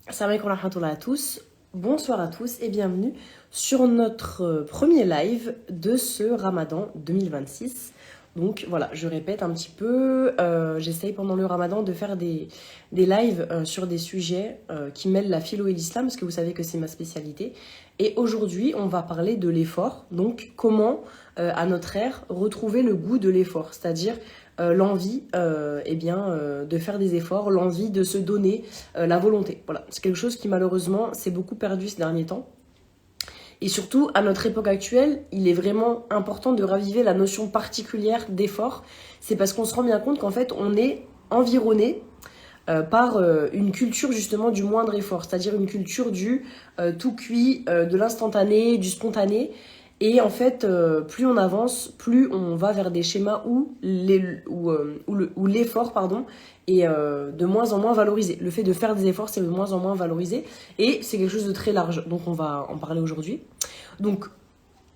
Salam alaikum wa rahmatullah à tous, bonsoir à tous et bienvenue sur notre premier live de ce Ramadan 2026. Donc voilà, je répète un petit peu, j'essaye pendant le Ramadan de faire des lives sur des sujets qui mêlent la philo et l'islam, parce que vous savez que c'est ma spécialité. Et aujourd'hui, on va parler de l'effort, donc comment, à notre ère, retrouver le goût de l'effort, c'est-à-dire l'envie de faire des efforts, l'envie de se donner, la volonté. Voilà, c'est quelque chose qui malheureusement s'est beaucoup perdu ces derniers temps. Et surtout, à notre époque actuelle, il est vraiment important de raviver la notion particulière d'effort. C'est parce qu'on se rend bien compte qu'en fait, on est environné par une culture justement du moindre effort, c'est-à-dire une culture du tout cuit, de l'instantané, du spontané. Et en fait, plus on avance, plus on va vers des schémas où l'effort est de moins en moins valorisé. Le fait de faire des efforts, c'est de moins en moins valorisé. Et c'est quelque chose de très large, donc on va en parler aujourd'hui. Donc,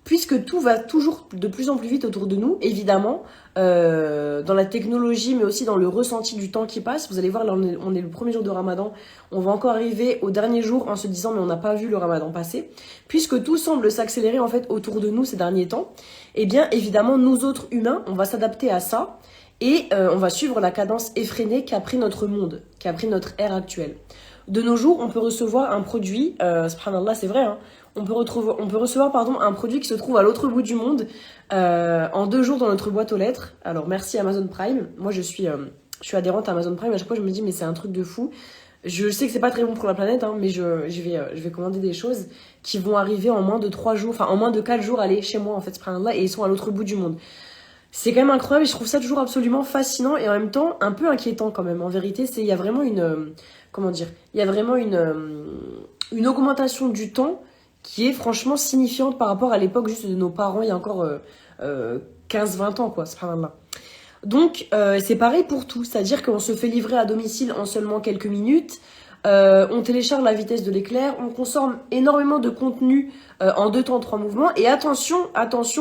puisque tout va toujours de plus en plus vite autour de nous, évidemment, dans la technologie, mais aussi dans le ressenti du temps qui passe. Vous allez voir, là, on est le premier jour de Ramadan. On va encore arriver au dernier jour en se disant, mais on n'a pas vu le Ramadan passer. Puisque tout semble s'accélérer, en fait, autour de nous ces derniers temps, eh bien, évidemment, nous autres humains, on va s'adapter à ça et on va suivre la cadence effrénée qu'a pris notre monde, qu'a pris notre ère actuelle. De nos jours, on peut recevoir un produit, subhanallah, c'est vrai, hein, on peut recevoir un produit qui se trouve à l'autre bout du monde en 2 jours dans notre boîte aux lettres. Alors merci Amazon Prime. Moi je suis adhérente à Amazon Prime. À chaque fois je me dis mais c'est un truc de fou. Je sais que c'est pas très bon pour la planète, hein, mais je vais commander des choses qui vont arriver en moins de 3 jours, enfin en moins de 4 jours, aller chez moi en fait, subhanallah, et ils sont à l'autre bout du monde. C'est quand même incroyable et je trouve ça toujours absolument fascinant et en même temps un peu inquiétant quand même. En vérité, il y a vraiment comment dire, il y a vraiment une augmentation du temps qui est franchement signifiante par rapport à l'époque juste de nos parents il y a encore 15-20 ans, quoi, subhanallah. Donc, c'est pareil pour tout, c'est-à-dire qu'on se fait livrer à domicile en seulement quelques minutes, on télécharge la vitesse de l'éclair, on consomme énormément de contenu en 2 temps, 3 mouvements, et attention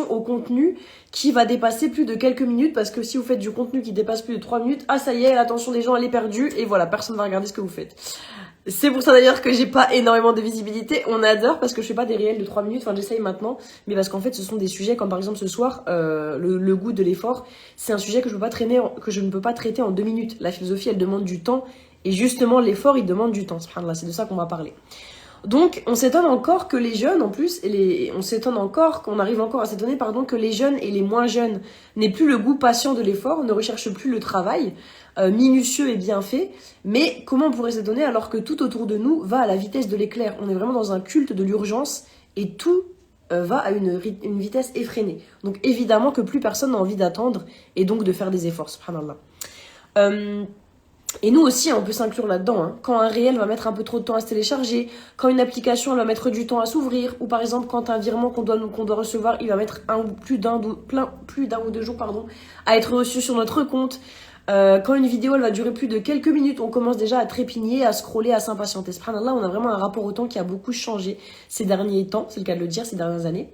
au contenu qui va dépasser plus de quelques minutes, parce que si vous faites du contenu qui dépasse plus de 3 minutes, ah ça y est, l'attention des gens elle est perdue, et voilà, personne va regarder ce que vous faites. C'est pour ça d'ailleurs que j'ai pas énormément de visibilité. On adore parce que je fais pas des réels de 3 minutes, enfin j'essaye maintenant, mais parce qu'en fait ce sont des sujets comme par exemple ce soir, le goût de l'effort, c'est un sujet que je ne peux pas traiter en 2 minutes. La philosophie elle demande du temps, et justement l'effort il demande du temps, subhanallah, c'est de ça qu'on va parler. Donc on s'étonne encore que les jeunes en plus, qu'on arrive encore à s'étonner que les jeunes et les moins jeunes n'aient plus le goût patient de l'effort, ne recherchent plus le travail minutieux et bien fait. Mais comment on pourrait s'étonner alors que tout autour de nous va à la vitesse de l'éclair? On est vraiment dans un culte de l'urgence et tout va à une vitesse effrénée. Donc évidemment que plus personne n'a envie d'attendre et donc de faire des efforts, subhanallah. Et nous aussi, on peut s'inclure là-dedans. Hein. Quand un réel va mettre un peu trop de temps à se télécharger, quand une application elle va mettre du temps à s'ouvrir, ou par exemple quand un virement qu'on doit recevoir, il va mettre plus d'un ou 2 jours à être reçu sur notre compte. Quand une vidéo elle va durer plus de quelques minutes, on commence déjà à trépigner, à scroller, à s'impatienter. Subhanallah, on a vraiment un rapport au temps qui a beaucoup changé ces derniers temps, c'est le cas de le dire, ces dernières années.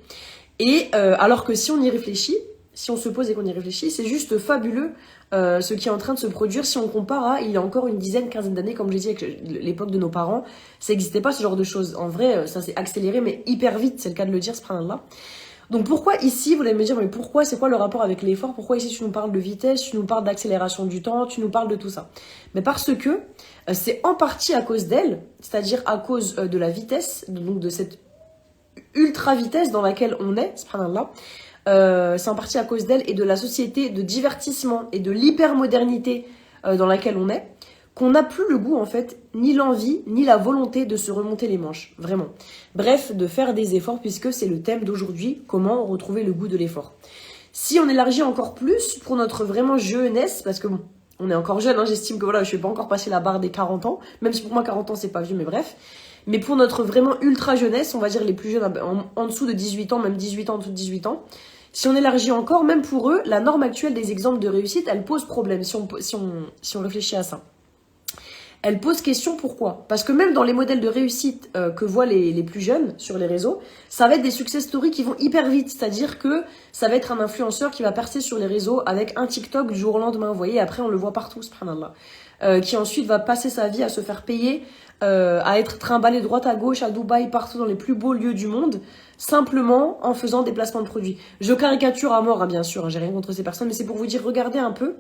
Et alors que si on y réfléchit, si on se pose et qu'on y réfléchit, c'est juste fabuleux ce qui est en train de se produire. Si on compare à il y a encore une dizaine, quinzaine d'années, comme je disais, avec l'époque de nos parents, ça n'existait pas ce genre de choses. En vrai, ça s'est accéléré, mais hyper vite, c'est le cas de le dire, subhanallah. Donc pourquoi ici, vous allez me dire, mais pourquoi, c'est quoi le rapport avec l'effort? Pourquoi ici tu nous parles de vitesse, tu nous parles d'accélération du temps, tu nous parles de tout ça? Mais parce que c'est en partie à cause d'elle, c'est-à-dire à cause de la vitesse, donc de cette ultra vitesse dans laquelle on est, subhanallah. C'est en partie à cause d'elle et de la société de divertissement et de l'hypermodernité dans laquelle on est, qu'on n'a plus le goût en fait, ni l'envie, ni la volonté de se remonter les manches, vraiment. Bref, de faire des efforts puisque c'est le thème d'aujourd'hui, comment retrouver le goût de l'effort. Si on élargit encore plus pour notre vraiment jeunesse, parce que bon, on est encore jeune, hein, j'estime que voilà, je ne vais pas encore passer la barre des 40 ans, même si pour moi 40 ans c'est pas vieux, mais bref. Mais pour notre vraiment ultra jeunesse, on va dire les plus jeunes en dessous de 18 ans, même 18 ans, en dessous de 18 ans, si on élargit encore, même pour eux, la norme actuelle des exemples de réussite, elle pose problème si on réfléchit à ça. Elle pose question, pourquoi? Parce que même dans les modèles de réussite que voient les plus jeunes sur les réseaux, ça va être des success stories qui vont hyper vite. C'est-à-dire que ça va être un influenceur qui va percer sur les réseaux avec un TikTok du jour au lendemain. Vous voyez, après on le voit partout, subhanallah. Qui ensuite va passer sa vie à se faire payer à être trimballé droite à gauche, à Dubaï, partout dans les plus beaux lieux du monde, simplement en faisant des placements de produits. Je caricature à mort, hein, bien sûr, hein, j'ai rien contre ces personnes, mais c'est pour vous dire, regardez un peu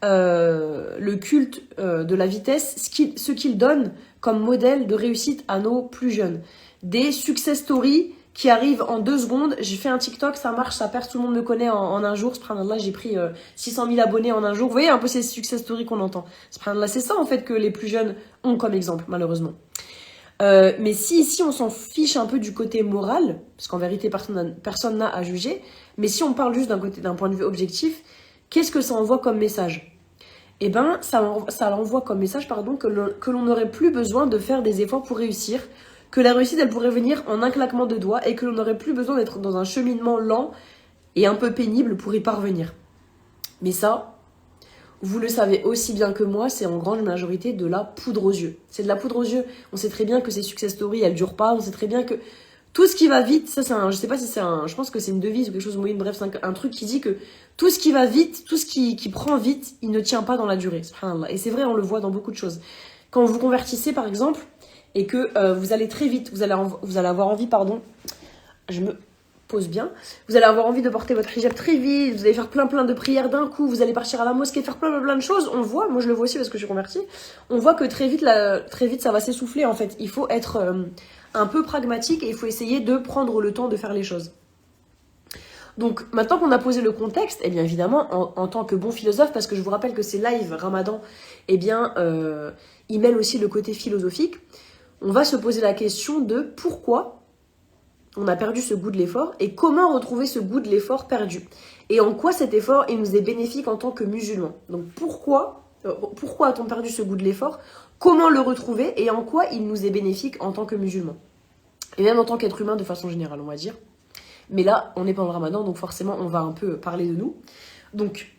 le culte de la vitesse, ce qu'il donne comme modèle de réussite à nos plus jeunes. Des success stories qui arrivent en 2 secondes. J'ai fait un TikTok, ça marche, ça perce, tout le monde me connaît en un jour. Subhanallah, j'ai pris 600 000 abonnés en un jour. Vous voyez un peu ces success stories qu'on entend. Subhanallah, c'est ça en fait que les plus jeunes ont comme exemple, malheureusement. Mais si ici on s'en fiche un peu du côté moral, parce qu'en vérité personne n'a à juger, mais si on parle juste d'un point de vue objectif, qu'est-ce que ça envoie comme message? Eh ben, ça envoie comme message, pardon, que l'on n'aurait plus besoin de faire des efforts pour réussir, que la réussite elle pourrait venir en un claquement de doigts et que l'on n'aurait plus besoin d'être dans un cheminement lent et un peu pénible pour y parvenir. Mais ça, vous le savez aussi bien que moi, c'est en grande majorité de la poudre aux yeux. C'est de la poudre aux yeux. On sait très bien que ces success stories, elles durent pas. On sait très bien que tout ce qui va vite, ça c'est je sais pas si c'est je pense que c'est une devise ou quelque chose de moyen, bref, c'est un truc qui dit que tout ce qui va vite, tout ce qui prend vite, il ne tient pas dans la durée. Subhanallah. Et c'est vrai, on le voit dans beaucoup de choses. Quand vous convertissez par exemple, et que vous allez très vite, vous allez avoir envie, pardon, je me pose bien, vous allez avoir envie de porter votre hijab très vite, vous allez faire plein de prières d'un coup, vous allez partir à la mosquée, faire plein de choses, on le voit, moi je le vois aussi parce que je suis convertie, on voit que très vite ça va s'essouffler en fait, il faut être un peu pragmatique et il faut essayer de prendre le temps de faire les choses. Donc maintenant qu'on a posé le contexte, eh bien évidemment en tant que bon philosophe, parce que je vous rappelle que c'est live Ramadan, eh bien il mêle aussi le côté philosophique, on va se poser la question de pourquoi on a perdu ce goût de l'effort et comment retrouver ce goût de l'effort perdu. Et en quoi cet effort il nous est bénéfique en tant que musulmans. Donc pourquoi a-t-on perdu ce goût de l'effort? Comment le retrouver et en quoi il nous est bénéfique en tant que musulmans? Et même en tant qu'être humain de façon générale, on va dire. Mais là, on est pendant le ramadan, donc forcément, on va un peu parler de nous. Donc,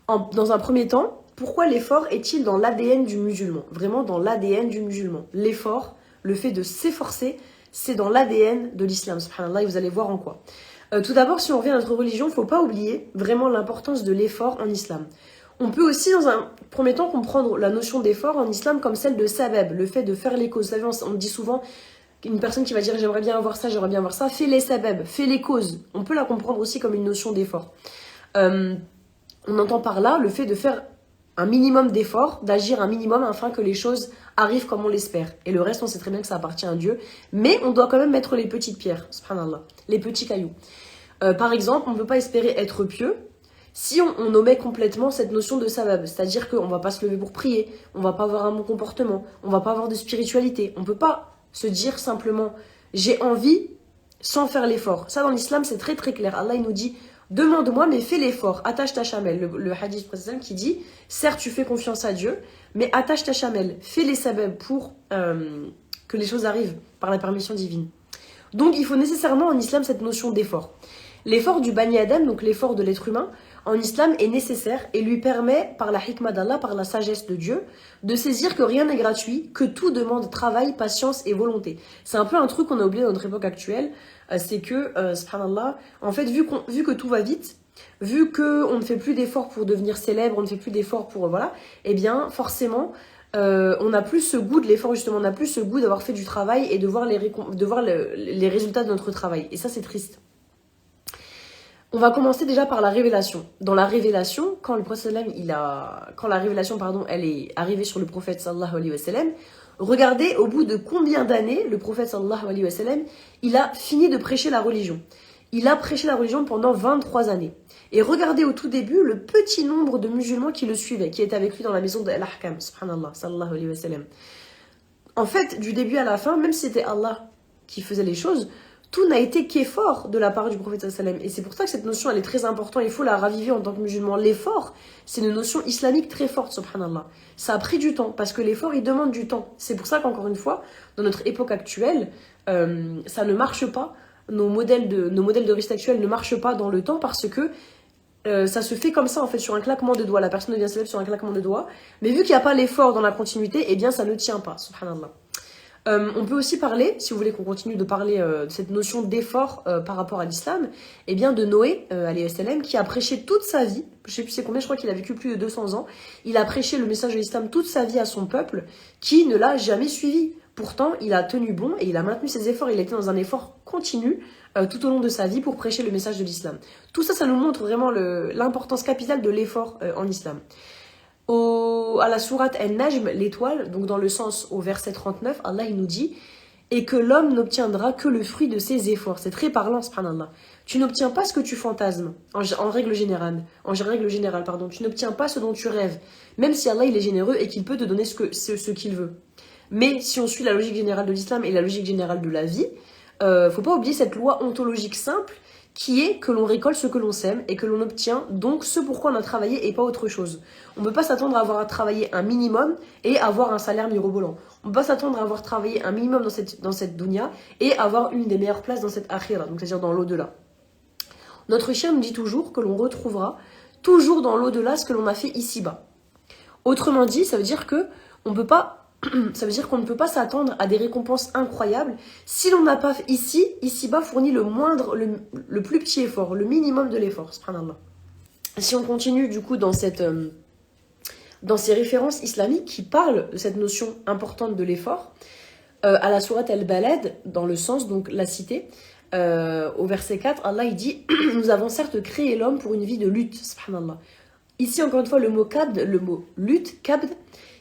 dans un premier temps, pourquoi l'effort est-il dans l'ADN du musulman? Vraiment dans l'ADN du musulman. L'effort, le fait de s'efforcer, c'est dans l'ADN de l'islam. Subhanallah, et vous allez voir en quoi. Tout d'abord, si on revient à notre religion, il ne faut pas oublier vraiment l'importance de l'effort en islam. On peut aussi, dans un premier temps, comprendre la notion d'effort en islam comme celle de sabab, le fait de faire les causes. Vous savez, on dit souvent une personne qui va dire j'aimerais bien avoir ça, fais les sabab, fais les causes. On peut la comprendre aussi comme une notion d'effort. On entend par là le fait de faire un minimum d'efforts, d'agir un minimum afin que les choses arrivent comme on l'espère. Et le reste, on sait très bien que ça appartient à Dieu. Mais on doit quand même mettre les petites pierres, subhanallah, les petits cailloux. Par exemple, on ne peut pas espérer être pieux si on omet complètement cette notion de sabab. C'est-à-dire qu'on ne va pas se lever pour prier, on ne va pas avoir un bon comportement, on ne va pas avoir de spiritualité. On ne peut pas se dire simplement « j'ai envie » sans faire l'effort. Ça, dans l'islam, c'est très très clair. Allah, il nous dit « demande-moi, mais fais l'effort, attache ta chamelle ». Le hadith précédent qui dit « certes, tu fais confiance à Dieu, mais attache ta chamelle, fais les sabab pour que les choses arrivent par la permission divine ». Donc, il faut nécessairement en islam cette notion d'effort. L'effort du Bani Adam, donc l'effort de l'être humain, en islam est nécessaire et lui permet, par la hikmah d'Allah, par la sagesse de Dieu, de saisir que rien n'est gratuit, que tout demande travail, patience et volonté. C'est un peu un truc qu'on a oublié dans notre époque actuelle, c'est que, subhanallah, en fait, vu que tout va vite, vu qu'on ne fait plus d'efforts pour devenir célèbre, on ne fait plus d'efforts pour, voilà, eh bien, forcément, on n'a plus ce goût de l'effort, justement, on n'a plus ce goût d'avoir fait du travail et de voir les résultats de notre travail. Et ça, c'est triste. On va commencer déjà par la révélation. Dans la révélation, quand la révélation, elle est arrivée sur le prophète sallallahu alayhi wa sallam, regardez au bout de combien d'années le prophète sallallahu alayhi wa sallam, il a fini de prêcher la religion. Il a prêché la religion pendant 23 années. Et regardez au tout début le petit nombre de musulmans qui le suivaient, qui étaient avec lui dans la maison d'Al-Ahkam, subhanallah, sallallahu alayhi wa sallam. En fait, du début à la fin, même si c'était Allah qui faisait les choses, tout n'a été qu'effort de la part du prophète sallallahu alayhi wa sallam. Et c'est pour ça que cette notion, elle est très importante. Il faut la raviver en tant que musulman. L'effort, c'est une notion islamique très forte, subhanallah. Ça a pris du temps, parce que l'effort, il demande du temps. C'est pour ça qu'encore une fois, dans notre époque actuelle, ça ne marche pas. Nos modèles de réussite actuels ne marchent pas dans le temps parce que ça se fait comme ça, en fait, sur un claquement de doigts. La personne devient célèbre sur un claquement de doigts. Mais vu qu'il n'y a pas l'effort dans la continuité, eh bien, ça ne tient pas, subhanallah. On peut aussi parler, si vous voulez qu'on continue de parler de cette notion d'effort par rapport à l'islam, eh bien de Noé, alayhi salam, qui a prêché toute sa vie, je sais plus c'est combien, je crois qu'il a vécu plus de 200 ans, il a prêché le message de l'islam toute sa vie à son peuple, qui ne l'a jamais suivi. Pourtant, il a tenu bon et il a maintenu ses efforts, il a été dans un effort continu tout au long de sa vie pour prêcher le message de l'islam. Tout ça, ça nous montre vraiment l'importance capitale de l'effort en islam. À la sourate An-Najm, l'étoile, donc dans le sens au verset 39, Allah il nous dit « Et que l'homme n'obtiendra que le fruit de ses efforts ». C'est très parlant, subhanallah. Tu n'obtiens pas ce que tu fantasmes, en règle générale, tu n'obtiens pas ce dont tu rêves, même si Allah il est généreux et qu'il peut te donner ce qu'il veut. Mais si on suit la logique générale de l'islam et la logique générale de la vie, faut pas oublier cette loi ontologique simple qui est que l'on récolte ce que l'on sème et que l'on obtient donc ce pourquoi on a travaillé et pas autre chose. On ne peut pas s'attendre à avoir travaillé un minimum et avoir un salaire mirobolant. On ne peut pas s'attendre à avoir travaillé un minimum dans cette dunya et avoir une des meilleures places dans cette akhira, donc c'est-à-dire dans l'au-delà. Notre chien nous dit toujours que l'on retrouvera toujours dans l'au-delà ce que l'on a fait ici-bas. Autrement dit, ça veut dire que on peut pas ça veut dire qu'on ne peut pas s'attendre à des récompenses incroyables si l'on n'a pas ici-bas fourni le plus petit effort, le minimum de l'effort, subhanallah. Si on continue du coup dans ces références islamiques qui parlent de cette notion importante de l'effort, à la sourate Al-Balad, dans le sens, donc la cité, au verset 4, Allah il dit « Nous avons certes créé l'homme pour une vie de lutte, subhanallah ». Ici, encore une fois, le mot kabd, le mot lutte, kabd,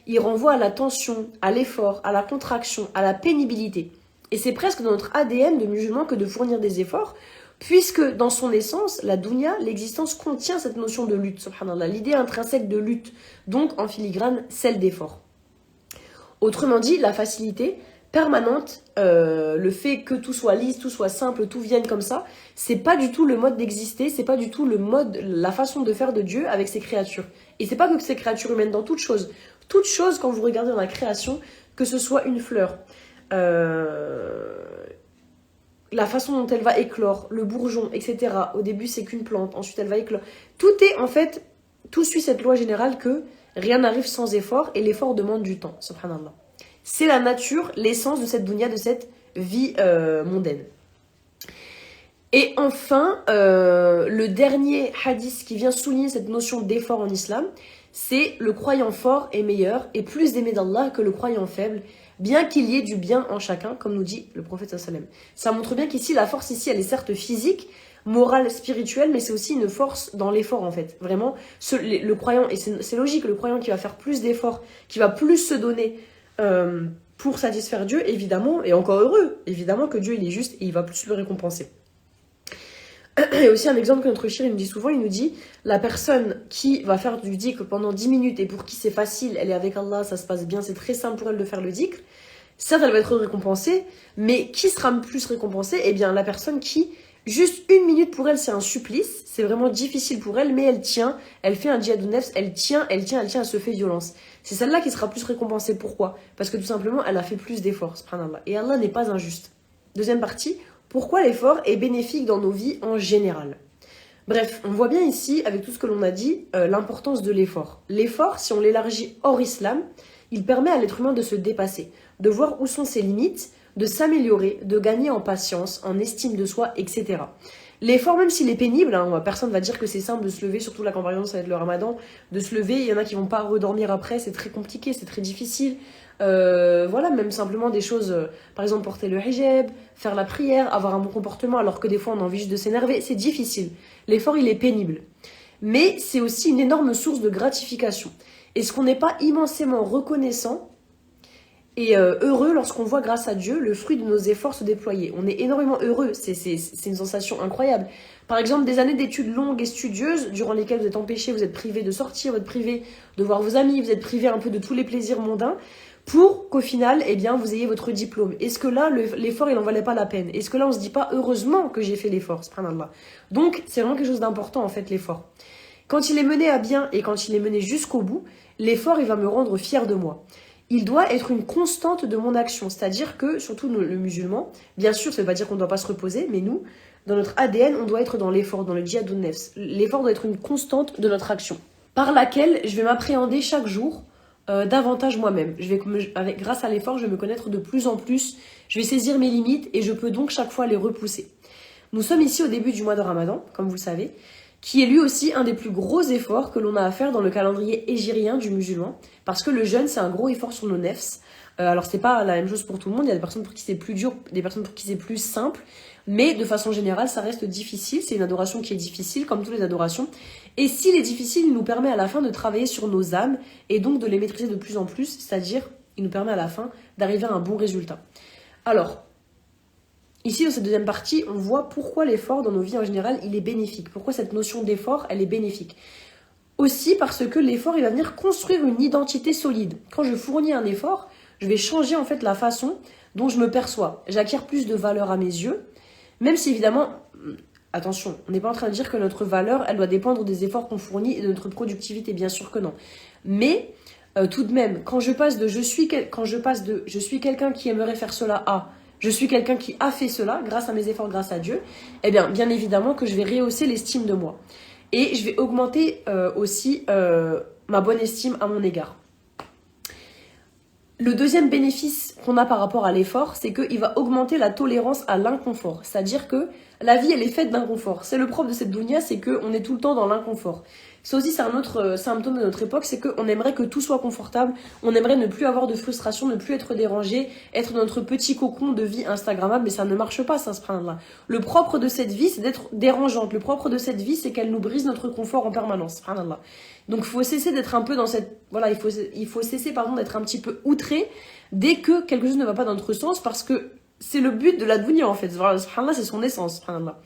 il renvoie à la tension, à l'effort, à la contraction, à la pénibilité. Et c'est presque dans notre ADN de musulman que de fournir des efforts, puisque dans son essence, la dunya, l'existence contient cette notion de lutte, subhanallah, l'idée intrinsèque de lutte, donc en filigrane, celle d'effort. Autrement dit, la facilité permanente, le fait que tout soit lisse, tout soit simple, tout vienne comme ça, c'est pas du tout le mode d'exister, c'est pas du tout la façon de faire de Dieu avec ses créatures. Et c'est pas que ses créatures humaines, dans toute chose. Toute chose, quand vous regardez dans la création, que ce soit une fleur, la façon dont elle va éclore, le bourgeon, etc. Au début, c'est qu'une plante, ensuite elle va éclore. Tout suit cette loi générale que rien n'arrive sans effort et l'effort demande du temps, subhanallah. C'est la nature, l'essence de cette dunya, de cette vie mondaine. Et enfin, le dernier hadith qui vient souligner cette notion d'effort en islam, c'est le croyant fort est meilleur et plus aimé d'Allah que le croyant faible, bien qu'il y ait du bien en chacun, comme nous dit le prophète sallam. Ça montre bien qu'ici, la force ici, elle est certes physique, morale, spirituelle, mais c'est aussi une force dans l'effort en fait. Vraiment, le croyant, et c'est logique, le croyant qui va faire plus d'efforts, qui va plus se donner pour satisfaire Dieu, évidemment, et encore heureux, évidemment que Dieu il est juste et il va plus le récompenser. Et aussi un exemple que notre chir il nous dit souvent, il nous dit la personne qui va faire du dhikr pendant 10 minutes et pour qui c'est facile, elle est avec Allah, ça se passe bien, c'est très simple pour elle de faire le dhikr, certes elle va être récompensée, mais qui sera plus récompensée? Eh bien la personne qui, juste 1 minute pour elle c'est un supplice, c'est vraiment difficile pour elle, mais elle tient, elle fait un djihad nefs, elle tient, elle se fait violence. C'est celle-là qui sera plus récompensée. Pourquoi? Parce que tout simplement elle a fait plus d'efforts, subhanallah. Et Allah n'est pas injuste. Deuxième partie, pourquoi l'effort est bénéfique dans nos vies en général? Bref, on voit bien ici, avec tout ce que l'on a dit, l'importance de l'effort. L'effort, si on l'élargit hors islam, il permet à l'être humain de se dépasser, de voir où sont ses limites, de s'améliorer, de gagner en patience, en estime de soi, etc. L'effort, même s'il est pénible, personne ne va dire que c'est simple de se lever, surtout là quand par exemple ça va être le ramadan, de se lever, il y en a qui vont pas redormir après, c'est très compliqué, c'est très difficile. Voilà, même simplement des choses, par exemple porter le hijab, faire la prière, avoir un bon comportement, alors que des fois on a envie juste de s'énerver, c'est difficile. L'effort il est pénible. Mais c'est aussi une énorme source de gratification. Est-ce qu'on n'est pas immensément reconnaissant et heureux lorsqu'on voit grâce à Dieu le fruit de nos efforts se déployer? On est énormément heureux, c'est une sensation incroyable. Par exemple, des années d'études longues et studieuses, durant lesquelles vous êtes empêché, vous êtes privé de sortir, vous êtes privé de voir vos amis, vous êtes privé un peu de tous les plaisirs mondains, pour qu'au final, eh bien, vous ayez votre diplôme. Est-ce que là, l'effort, il n'en valait pas la peine? Est-ce que là, on se dit pas, heureusement que j'ai fait l'effort, subhanallah. Donc, c'est vraiment quelque chose d'important, en fait, l'effort. Quand il est mené à bien et quand il est mené jusqu'au bout, l'effort, il va me rendre fier de moi. Il doit être une constante de mon action. C'est-à-dire que, surtout le musulman, bien sûr, ça ne veut pas dire qu'on ne doit pas se reposer, mais nous, dans notre ADN, on doit être dans l'effort, dans le djihad nefs. L'effort doit être une constante de notre action, par laquelle je vais m'appréhender chaque jour davantage moi-même. Grâce à l'effort, je vais me connaître de plus en plus, je vais saisir mes limites et je peux donc chaque fois les repousser. Nous sommes ici au début du mois de Ramadan, comme vous le savez, qui est lui aussi un des plus gros efforts que l'on a à faire dans le calendrier hégirien du musulman, parce que le jeûne, c'est un gros effort sur nos nefs. Alors, c'est pas la même chose pour tout le monde, il y a des personnes pour qui c'est plus dur, des personnes pour qui c'est plus simple, mais de façon générale, ça reste difficile, c'est une adoration qui est difficile, comme toutes les adorations. Et s'il est difficile, il nous permet à la fin de travailler sur nos âmes, et donc de les maîtriser de plus en plus, c'est-à-dire, il nous permet à la fin d'arriver à un bon résultat. Alors, ici, dans cette deuxième partie, on voit pourquoi l'effort dans nos vies en général, il est bénéfique. Pourquoi cette notion d'effort, elle est bénéfique. Aussi parce que l'effort, il va venir construire une identité solide. Quand je fournis un effort, je vais changer en fait la façon dont je me perçois. J'acquiers plus de valeur à mes yeux, même si évidemment, attention, on n'est pas en train de dire que notre valeur, elle doit dépendre des efforts qu'on fournit et de notre productivité, bien sûr que non. Mais tout de même, quand je passe de je suis quelqu'un qui aimerait faire cela à je suis quelqu'un qui a fait cela grâce à mes efforts, grâce à Dieu, eh bien évidemment que je vais rehausser l'estime de moi. Et je vais augmenter aussi ma bonne estime à mon égard. Le deuxième bénéfice qu'on a par rapport à l'effort, c'est qu'il va augmenter la tolérance à l'inconfort. C'est-à-dire que la vie, elle est faite d'inconfort. C'est le propre de cette dunya, c'est qu'on est tout le temps dans l'inconfort. Ça aussi, c'est un autre symptôme de notre époque, c'est qu'on aimerait que tout soit confortable, on aimerait ne plus avoir de frustration, ne plus être dérangé, être dans notre petit cocon de vie instagrammable, mais ça ne marche pas, ça, ce là. Le propre de cette vie, c'est d'être dérangeante. Le propre de cette vie, c'est qu'elle nous brise notre confort en permanence, subhanallah. Donc, il faut cesser d'être un peu dans cette... Voilà, il faut cesser, d'être un petit peu outré dès que quelque chose ne va pas dans notre sens, parce que c'est le but de la dunya, en fait. Voilà, subhanallah, c'est son essence, subhanallah.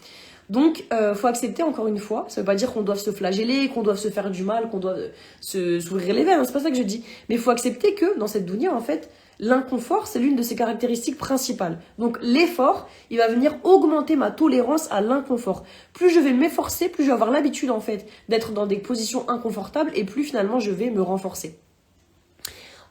Donc, faut accepter encore une fois. Ça veut pas dire qu'on doit se flageller, qu'on doit se faire du mal, qu'on doit s'ouvrir les veines. Hein, c'est pas ça que je dis. Mais il faut accepter que dans cette dunya, en fait, l'inconfort, c'est l'une de ses caractéristiques principales. Donc, l'effort, il va venir augmenter ma tolérance à l'inconfort. Plus je vais m'efforcer, plus je vais avoir l'habitude, en fait, d'être dans des positions inconfortables et plus finalement je vais me renforcer.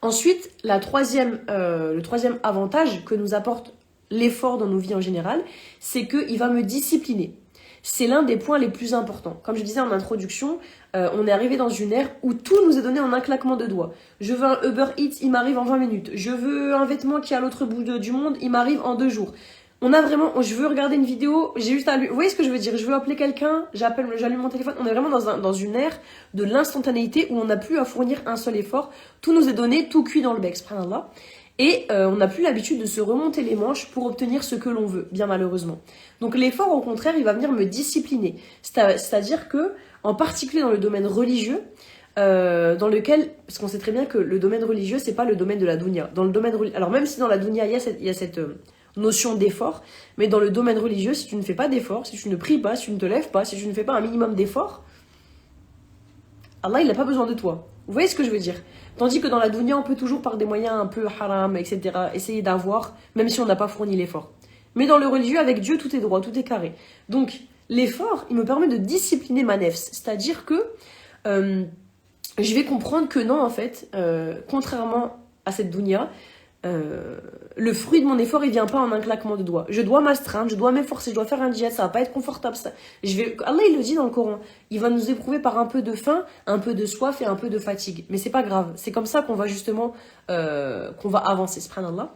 Ensuite, le troisième avantage que nous apporte l'effort dans nos vies en général, c'est qu'il va me discipliner. C'est l'un des points les plus importants. Comme je disais en introduction, on est arrivé dans une ère où tout nous est donné en un claquement de doigts. Je veux un Uber Eats, il m'arrive en 20 minutes. Je veux un vêtement qui est à l'autre bout du monde, il m'arrive en 2 jours. Je veux regarder une vidéo, j'ai juste à lui... Vous voyez ce que je veux dire? Je veux appeler quelqu'un, j'allume mon téléphone. On est vraiment dans une ère de l'instantanéité où on n'a plus à fournir un seul effort. Tout nous est donné, tout cuit dans le bec, subhanallah. Et on n'a plus l'habitude de se remonter les manches pour obtenir ce que l'on veut, bien malheureusement. Donc l'effort, au contraire, il va venir me discipliner. C'est-à-dire que, en particulier dans le domaine religieux, dans lequel, parce qu'on sait très bien que le domaine religieux, c'est pas le domaine de la dunya. Alors même si dans la dunya, il y a cette notion d'effort, mais dans le domaine religieux, si tu ne fais pas d'effort, si tu ne pries pas, si tu ne te lèves pas, si tu ne fais pas un minimum d'effort, Allah, il n'a pas besoin de toi. Vous voyez ce que je veux dire? Tandis que dans la dunya, on peut toujours par des moyens un peu haram, etc., essayer d'avoir, même si on n'a pas fourni l'effort. Mais dans le religieux, avec Dieu, tout est droit, tout est carré. Donc, l'effort, il me permet de discipliner ma nefs. C'est-à-dire que je vais comprendre que non, en fait, contrairement à cette dunya, le fruit de mon effort, il vient pas en un claquement de doigts. Je dois m'astreindre, je dois m'efforcer, je dois faire un djihad, ça va pas être confortable. Allah, il le dit dans le Coran, il va nous éprouver par un peu de faim, un peu de soif et un peu de fatigue. Mais c'est pas grave, c'est comme ça qu'on va justement, qu'on va avancer, subhanallah.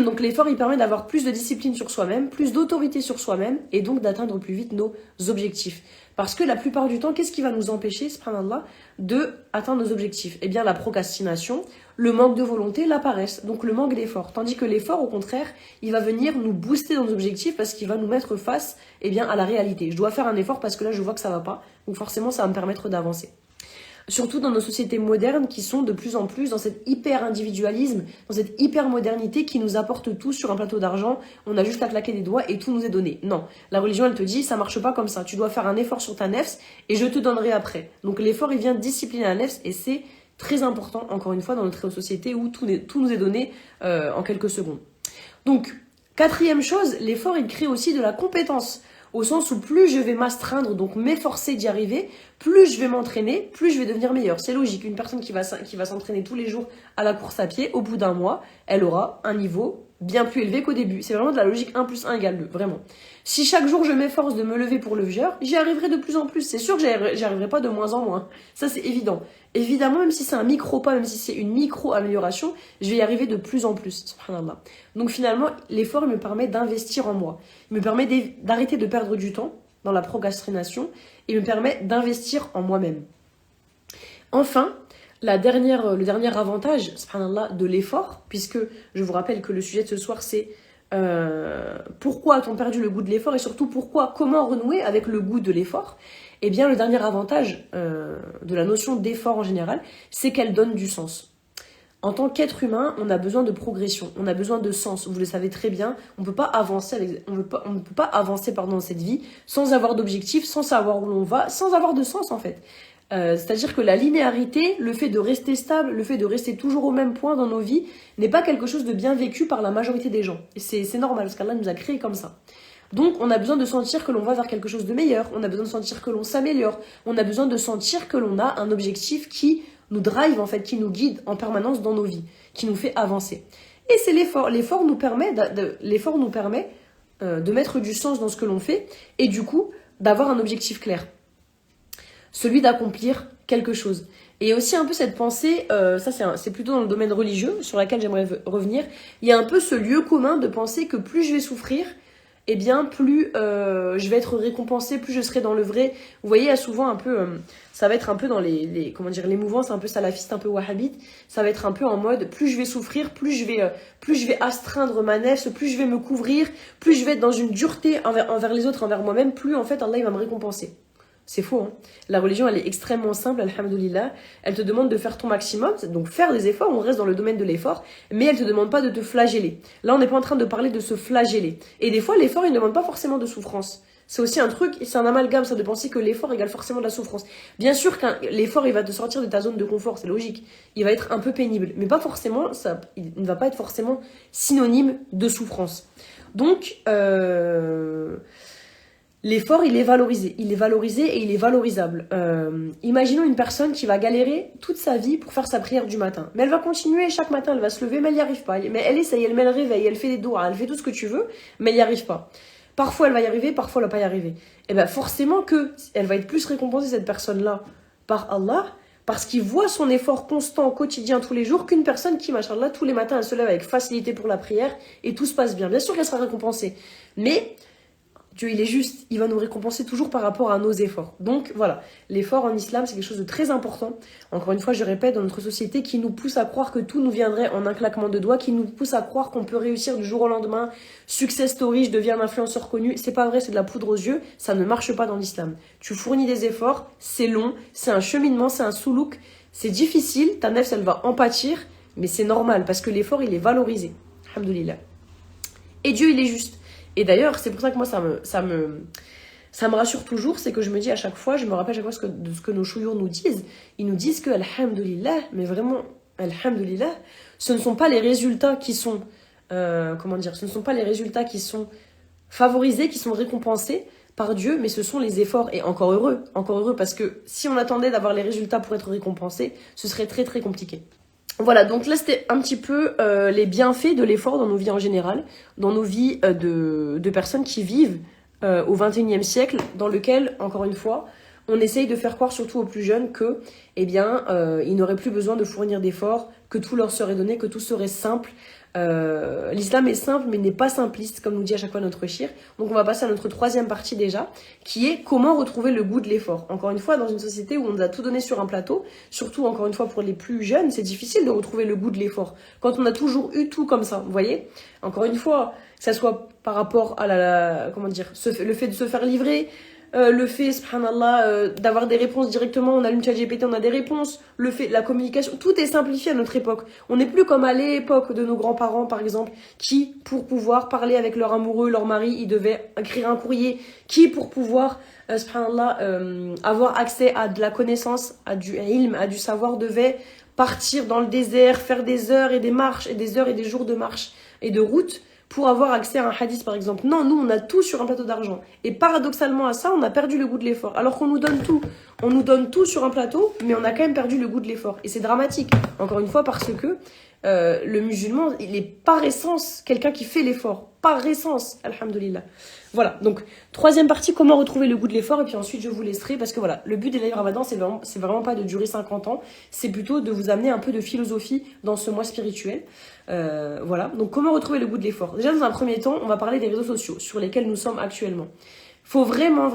Donc l'effort, il permet d'avoir plus de discipline sur soi-même, plus d'autorité sur soi-même, et donc d'atteindre plus vite nos objectifs. Parce que la plupart du temps, qu'est-ce qui va nous empêcher, subhanallah, de atteindre nos objectifs? Eh bien la procrastination, le manque de volonté, la paresse, donc le manque d'effort. Tandis que l'effort, au contraire, il va venir nous booster dans nos objectifs parce qu'il va nous mettre face, eh bien, à la réalité. Je dois faire un effort parce que là, je vois que ça va pas, donc forcément, ça va me permettre d'avancer. Surtout dans nos sociétés modernes qui sont de plus en plus dans cet hyper-individualisme, dans cette hyper-modernité qui nous apporte tout sur un plateau d'argent. On a juste à claquer des doigts et tout nous est donné. Non, la religion, elle te dit, ça marche pas comme ça. Tu dois faire un effort sur ta nefs et je te donnerai après. Donc l'effort, il vient discipliner la nefs et c'est très important, encore une fois, dans notre société où tout nous est donné en quelques secondes. Donc, quatrième chose, l'effort, il crée aussi de la compétence. Au sens où plus je vais m'astreindre, donc m'efforcer d'y arriver, plus je vais m'entraîner, plus je vais devenir meilleur. C'est logique, une personne qui va s'entraîner tous les jours à la course à pied, au bout d'un mois, elle aura un niveau bien plus élevé qu'au début. C'est vraiment de la logique 1 plus 1 égale 2, vraiment. Si chaque jour je m'efforce de me lever pour le vieur, j'y arriverai de plus en plus. C'est sûr que j'y arriverai pas de moins en moins. Ça, c'est évident. Évidemment, même si c'est un micro pas, même si c'est une micro-amélioration, je vais y arriver de plus en plus. Subhanallah. Donc finalement, l'effort, il me permet d'investir en moi. Il me permet d'arrêter de perdre du temps dans la procrastination et me permet d'investir en moi-même. Enfin, le dernier avantage, subhanallah, de l'effort, puisque je vous rappelle que le sujet de ce soir, c'est pourquoi a-t-on perdu le goût de l'effort et surtout comment renouer avec le goût de l'effort. Eh bien, le dernier avantage de la notion d'effort en général, c'est qu'elle donne du sens. En tant qu'être humain, on a besoin de progression, on a besoin de sens. Vous le savez très bien, on ne peut pas avancer, dans cette vie sans avoir d'objectif, sans savoir où l'on va, sans avoir de sens en fait. C'est-à-dire que la linéarité, le fait de rester stable, le fait de rester toujours au même point dans nos vies, n'est pas quelque chose de bien vécu par la majorité des gens. Et c'est normal, parce qu'Allah nous a créés comme ça. Donc on a besoin de sentir que l'on va vers quelque chose de meilleur, on a besoin de sentir que l'on s'améliore, on a besoin de sentir que l'on a un objectif qui nous drive en fait, qui nous guide en permanence dans nos vies, qui nous fait avancer. Et c'est l'effort. L'effort nous permet de mettre du sens dans ce que l'on fait et du coup d'avoir un objectif clair. Celui d'accomplir quelque chose. Et aussi un peu cette pensée, ça c'est plutôt dans le domaine religieux, sur laquelle j'aimerais revenir, il y a un peu ce lieu commun de penser que plus je vais souffrir, eh bien plus je vais être récompensée, plus je serai dans le vrai. Vous voyez, il y a souvent un peu, ça va être un peu dans les mouvances un peu salafistes, un peu wahhabites, ça va être un peu en mode, plus je vais souffrir, plus je vais astreindre ma nefs, plus je vais me couvrir, plus je vais être dans une dureté envers les autres, envers moi-même, plus en fait Allah il va me récompenser. C'est faux, hein. La religion, elle est extrêmement simple, alhamdoulilah. Elle te demande de faire ton maximum, donc faire des efforts, on reste dans le domaine de l'effort, mais elle te demande pas de te flageller. Là, on n'est pas en train de parler de se flageller. Et des fois, l'effort, il ne demande pas forcément de souffrance. C'est aussi un truc, c'est un amalgame, ça, de penser que l'effort égale forcément de la souffrance. Bien sûr qu'un l'effort, il va te sortir de ta zone de confort, c'est logique. Il va être un peu pénible, mais pas forcément, il ne va pas être forcément synonyme de souffrance. Donc, l'effort, il est valorisé et il est valorisable. Imaginons une personne qui va galérer toute sa vie pour faire sa prière du matin. Mais elle va continuer, chaque matin, elle va se lever, mais elle n'y arrive pas. Mais elle essaye, elle met le réveil, elle fait des doigts, elle fait tout ce que tu veux, mais elle n'y arrive pas. Parfois, elle va y arriver, parfois, elle va pas y arriver. Et bien, forcément elle va être plus récompensée, cette personne-là, par Allah, parce qu'il voit son effort constant, quotidien, tous les jours, qu'une personne qui, machallah, tous les matins, elle se lève avec facilité pour la prière, et tout se passe bien. Bien sûr qu'elle sera récompensée. Mais Dieu, il est juste, il va nous récompenser toujours par rapport à nos efforts. Donc voilà, l'effort en islam, c'est quelque chose de très important. Encore une fois, je répète, dans notre société qui nous pousse à croire que tout nous viendrait en un claquement de doigts, qui nous pousse à croire qu'on peut réussir du jour au lendemain, success story, je deviens un influenceur connu. C'est pas vrai, c'est de la poudre aux yeux, ça ne marche pas dans l'islam. Tu fournis des efforts, c'est long, c'est un cheminement, c'est un soulouk, c'est difficile, ta nefs, elle va en pâtir, mais c'est normal parce que l'effort, il est valorisé. Alhamdoulilah. Et Dieu, il est juste. Et d'ailleurs, c'est pour ça que moi, ça me rassure toujours, c'est que je me dis à chaque fois, je me rappelle à chaque fois de ce que nos chouyours nous disent. Ils nous disent que, alhamdoulilah, mais vraiment, alhamdoulilah, ce ne sont pas les résultats qui sont, ce ne sont pas les résultats qui sont favorisés, qui sont récompensés par Dieu, mais ce sont les efforts. Et encore heureux, parce que si on attendait d'avoir les résultats pour être récompensé, ce serait très très compliqué. Voilà, donc là c'était un petit peu les bienfaits de l'effort dans nos vies en général, dans nos vies de personnes qui vivent au XXIe siècle, dans lequel, encore une fois, on essaye de faire croire surtout aux plus jeunes que, ils n'auraient plus besoin de fournir d'efforts, que tout leur serait donné, que tout serait simple. L'islam est simple mais n'est pas simpliste, comme nous dit à chaque fois notre shir. Donc on va passer à notre troisième partie déjà, qui est comment retrouver le goût de l'effort. Encore une fois, dans une société où on nous a tout donné sur un plateau, surtout encore une fois pour les plus jeunes, c'est difficile de retrouver le goût de l'effort. Quand on a toujours eu tout comme ça, vous voyez. Encore une fois, que ça soit par rapport à le fait de se faire livrer, le fait, subhanallah, d'avoir des réponses directement, on allume ChatGPT, on a des réponses, le fait, la communication, tout est simplifié à notre époque. On n'est plus comme à l'époque de nos grands-parents, par exemple, qui, pour pouvoir parler avec leur amoureux, leur mari, ils devaient écrire un courrier, qui, pour pouvoir, subhanallah, avoir accès à de la connaissance, à du ilm, à du savoir, devait partir dans le désert, faire des heures et des marches, et des heures et des jours de marche et de route, pour avoir accès à un hadith par exemple. Non, nous on a tout sur un plateau d'argent. Et paradoxalement à ça, on a perdu le goût de l'effort. Alors qu'on nous donne tout. On nous donne tout sur un plateau, mais on a quand même perdu le goût de l'effort. Et c'est dramatique, encore une fois, parce que le musulman, il est par essence quelqu'un qui fait l'effort. Par essence, alhamdoulilah. Voilà, donc troisième partie, comment retrouver le goût de l'effort. Et puis ensuite, je vous laisserai, parce que voilà, le but des lives Ramadan, c'est vraiment pas de durer 50 ans. C'est plutôt de vous amener un peu de philosophie dans ce mois spirituel. Voilà, donc comment retrouver le goût de l'effort. Déjà, dans un premier temps, on va parler des réseaux sociaux sur lesquels nous sommes actuellement. Faut vraiment,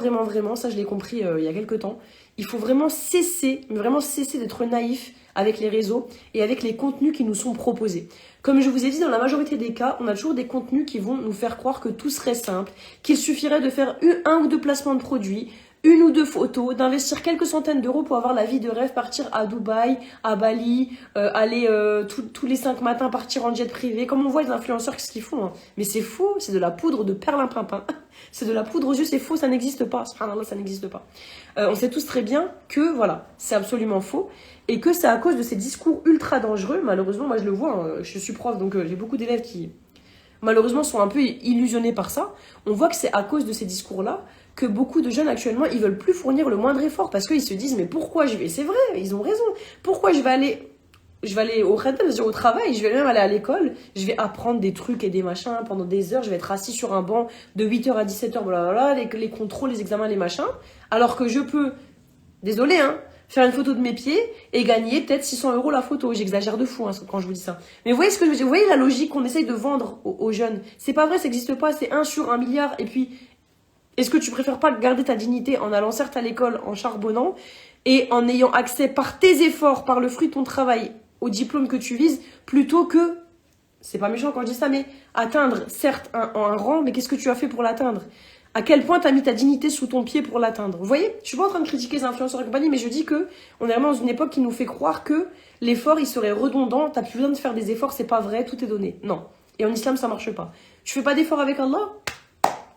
ça je l'ai compris il y a quelques temps, il faut vraiment cesser d'être naïf avec les réseaux et avec les contenus qui nous sont proposés. Comme je vous ai dit, dans la majorité des cas, on a toujours des contenus qui vont nous faire croire que tout serait simple, qu'il suffirait de faire un ou deux placements de produits, une ou deux photos, d'investir quelques centaines d'euros pour avoir la vie de rêve, partir à Dubaï, à Bali, aller tous les 5 matins partir en jet privé, comme on voit les influenceurs, qu'est-ce qu'ils font, hein. Mais c'est faux, c'est de la poudre de perlimpinpin. C'est de la poudre aux yeux, c'est faux, ça n'existe pas. Subhanallah, ça n'existe pas. On sait tous très bien que, voilà, c'est absolument faux. Et que c'est à cause de ces discours ultra dangereux. Malheureusement, moi je le vois, hein, je suis prof, donc j'ai beaucoup d'élèves qui, malheureusement, sont un peu illusionnés par ça. On voit que c'est à cause de ces discours-là que beaucoup de jeunes actuellement, ils veulent plus fournir le moindre effort parce qu'ils se disent, mais pourquoi je vais... C'est vrai, ils ont raison. Pourquoi je vais aller au khadam, c'est-à-dire au travail, je vais même aller à l'école, je vais apprendre des trucs et des machins pendant des heures, je vais être assis sur un banc de 8h à 17h, blablabla, les contrôles, les examens, les machins, alors que je peux, désolé, hein, faire une photo de mes pieds et gagner peut-être 600 € la photo. J'exagère de fou, hein, quand je vous dis ça. Mais vous voyez ce que je veux dire? Vous voyez la logique qu'on essaye de vendre aux jeunes? C'est pas vrai, ça n'existe pas, c'est 1 sur 1 milliard. Et puis, est-ce que tu préfères pas garder ta dignité en allant certes à l'école, en charbonnant, et en ayant accès par tes efforts, par le fruit de ton travail, au diplôme que tu vises, plutôt que, c'est pas méchant quand je dis ça, mais atteindre certes un rang, mais qu'est-ce que tu as fait pour l'atteindre? À quel point tu as mis ta dignité sous ton pied pour l'atteindre? Vous voyez, je suis pas en train de critiquer les influenceurs et compagnie, mais je dis que on est vraiment dans une époque qui nous fait croire que l'effort, il serait redondant, t'as plus besoin de faire des efforts, c'est pas vrai, tout est donné. Non. Et en islam, ça marche pas. Tu fais pas d'efforts avec Allah?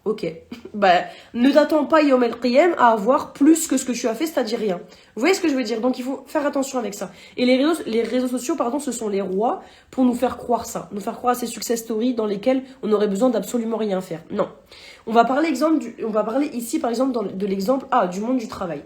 Ok. Bah, ne t'attends pas, Yom El Qiyam, à avoir plus que ce que tu as fait, c'est-à-dire rien. Vous voyez ce que je veux dire? Donc il faut faire attention avec ça. Et les réseaux sociaux, pardon, ce sont les rois pour nous faire croire ça. Nous faire croire à ces success stories dans lesquelles on aurait besoin d'absolument rien faire. Non. On va parler ici, par exemple, de l'exemple du monde du travail.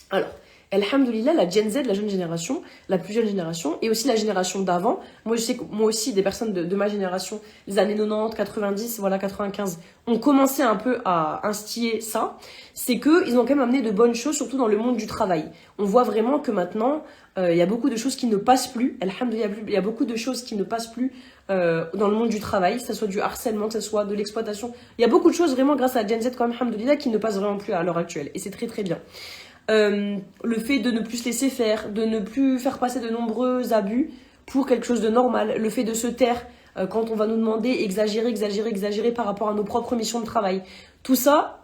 Alors, alhamdoulilah, la Gen Z, la jeune génération, la plus jeune génération, et aussi la génération d'avant. Moi, je sais que moi aussi, des personnes de ma génération, les années 90, 90, voilà, 95, ont commencé un peu à instiller ça. C'est qu'ils ont quand même amené de bonnes choses, surtout dans le monde du travail. On voit vraiment que maintenant, il y a beaucoup de choses qui ne passent plus. Alhamdoulilah, il y a beaucoup de choses qui ne passent plus dans le monde du travail, que ce soit du harcèlement, que ce soit de l'exploitation. Il y a beaucoup de choses vraiment grâce à la Gen Z, quand même, alhamdoulilah, qui ne passent vraiment plus à l'heure actuelle. Et c'est très très bien. Le fait de ne plus se laisser faire, de ne plus faire passer de nombreux abus pour quelque chose de normal, le fait de se taire quand on va nous demander exagérer par rapport à nos propres missions de travail. Tout ça,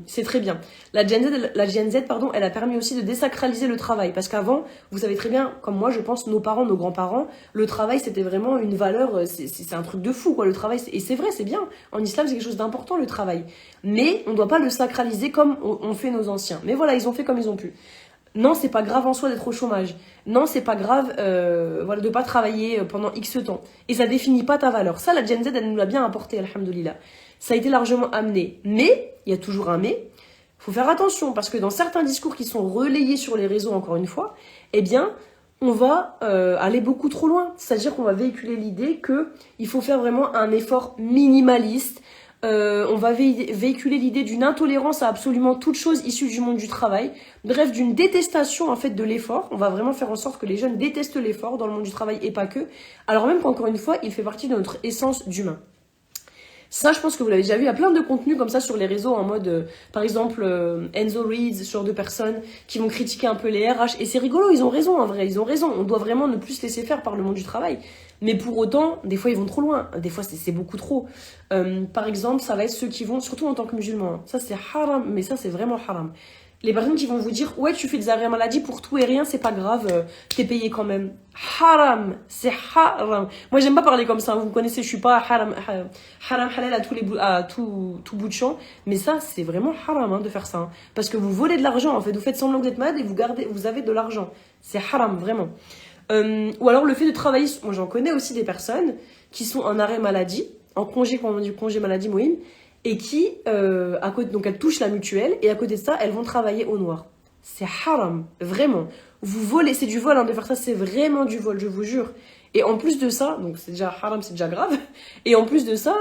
c'est très bien. La Gen Z, pardon, elle a permis aussi de désacraliser le travail. Parce qu'avant, vous savez très bien, comme moi, je pense, nos parents, nos grands-parents, le travail, c'était vraiment une valeur, c'est un truc de fou, quoi, le travail. Et c'est vrai, c'est bien. En islam, c'est quelque chose d'important, le travail. Mais on ne doit pas le sacraliser comme on fait nos anciens. Mais voilà, ils ont fait comme ils ont pu. Non, c'est pas grave en soi d'être au chômage. Non, c'est pas grave voilà, de pas travailler pendant X temps. Et ça définit pas ta valeur. Ça, la Gen Z, elle nous l'a bien apporté, alhamdoulilah. Ça a été largement amené. Mais, il y a toujours un mais, faut faire attention, parce que dans certains discours qui sont relayés sur les réseaux, encore une fois, eh bien, on va aller beaucoup trop loin. C'est-à-dire qu'on va véhiculer l'idée qu'il faut faire vraiment un effort minimaliste. On va véhiculer l'idée d'une intolérance à absolument toute chose issue du monde du travail. Bref, d'une détestation en fait de l'effort. On va vraiment faire en sorte que les jeunes détestent l'effort dans le monde du travail et pas que. Alors même qu'encore une fois, il fait partie de notre essence d'humain. Ça, je pense que vous l'avez déjà vu. Il y a plein de contenus comme ça sur les réseaux en mode, par exemple, Enzo Reeds, ce genre de personnes qui vont critiquer un peu les RH. Et c'est rigolo, ils ont raison en vrai, ils ont raison. On doit vraiment ne plus se laisser faire par le monde du travail. Mais pour autant, des fois, ils vont trop loin. Des fois, c'est beaucoup trop. Par exemple, ça va être ceux qui vont, surtout en tant que musulmans, ça c'est haram, mais ça c'est vraiment haram. Les personnes qui vont vous dire, ouais, tu fais des arrêts maladie pour tout et rien, c'est pas grave, t'es payé quand même. Haram, c'est haram. Moi, j'aime pas parler comme ça, vous me connaissez, je suis pas haram halal à tout bout de champ. Mais ça, c'est vraiment haram hein, de faire ça. Hein. Parce que vous volez de l'argent, en fait. Vous faites semblant que vous êtes malade et vous avez de l'argent. C'est haram, vraiment. Ou alors le fait de travailler, moi j'en connais aussi des personnes qui sont en arrêt maladie, en congé, quand on dit congé maladie, Moïm, et qui, à côté, donc elles touchent la mutuelle, et à côté de ça, elles vont travailler au noir. C'est haram, vraiment. Vous volez, c'est du vol, hein, de faire ça, c'est vraiment du vol, je vous jure. Et en plus de ça, donc c'est déjà haram, c'est déjà grave. Et en plus de ça,